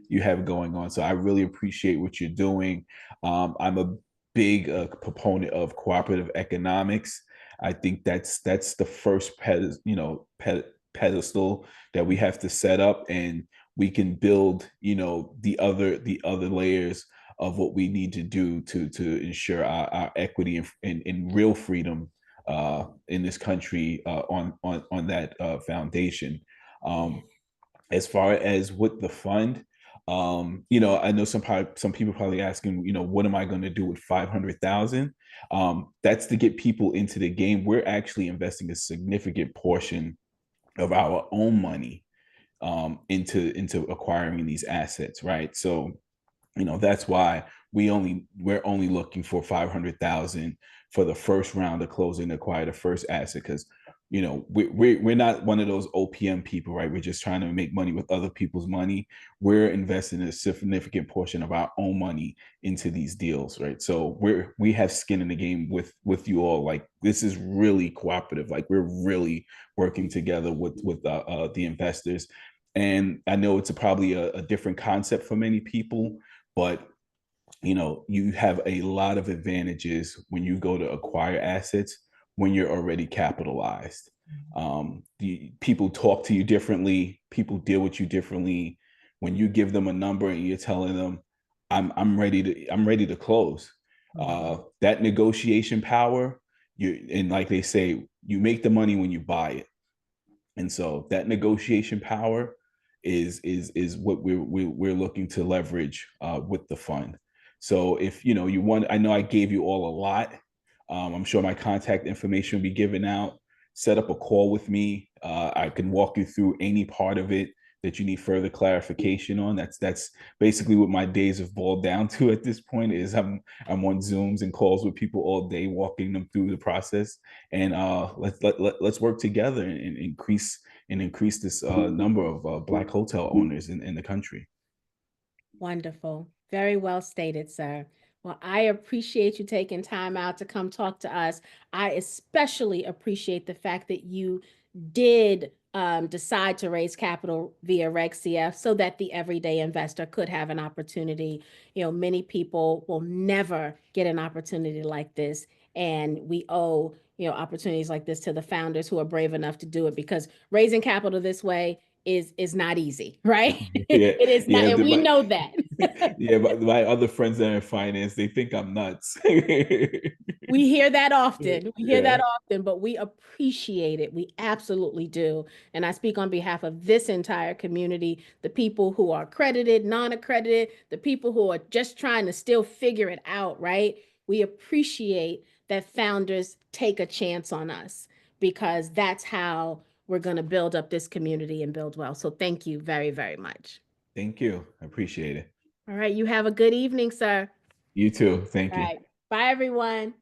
you have going on. So I really appreciate what you're doing. I'm a big proponent of cooperative economics. I think that's the first pedestal that we have to set up, and we can build the other layers of what we need to do to ensure our equity and real freedom in this country on that foundation. Um, as far as with the fund, I know some people probably asking, what am I going to do with 500,000? That's to get people into the game. We're actually investing a significant portion of our own money into acquiring these assets, right? So that's why we're only looking for 500,000 for the first round of closing to acquire the first asset, because we're not one of those OPM people, right? We're just trying to make money with other people's money. We're investing a significant portion of our own money into these deals, right? So we have skin in the game with you all. Like, this is really cooperative. Like, we're really working together with the investors. And I know it's probably a different concept for many people, but you have a lot of advantages when you go to acquire assets when you're already capitalized. The people talk to you differently, people deal with you differently. When you give them a number and you're telling them, I'm ready to close. That negotiation power, and like they say, you make the money when you buy it. And so that negotiation power is what we're looking to leverage with the fund. So if you want, I know I gave you all a lot. I'm sure my contact information will be given out. Set up a call with me. I can walk you through any part of it that you need further clarification on. That's basically what my days have boiled down to at this point. Is I'm on Zooms and calls with people all day, walking them through the process. And let's work together and increase this number of Black hotel owners in the country. Wonderful. Very well stated, sir. Well, I appreciate you taking time out to come talk to us. I especially appreciate the fact that you did decide to raise capital via Reg CF so that the everyday investor could have an opportunity. Many people will never get an opportunity like this, and we owe opportunities like this to the founders who are brave enough to do it, because raising capital this way is not easy, right? Yeah, It is not, yeah. and we know that. Yeah, but my other friends that are in finance, they think I'm nuts. We hear that often. We hear that Yeah. often, but we appreciate it. We absolutely do. And I speak on behalf of this entire community, the people who are accredited, non-accredited, the people who are just trying to still figure it out, right? We appreciate that founders take a chance on us, because that's how we're going to build up this community and build well. So thank you very, very much. Thank you. I appreciate it. All right. You have a good evening, sir. You too. Thank All you. right. Bye, everyone.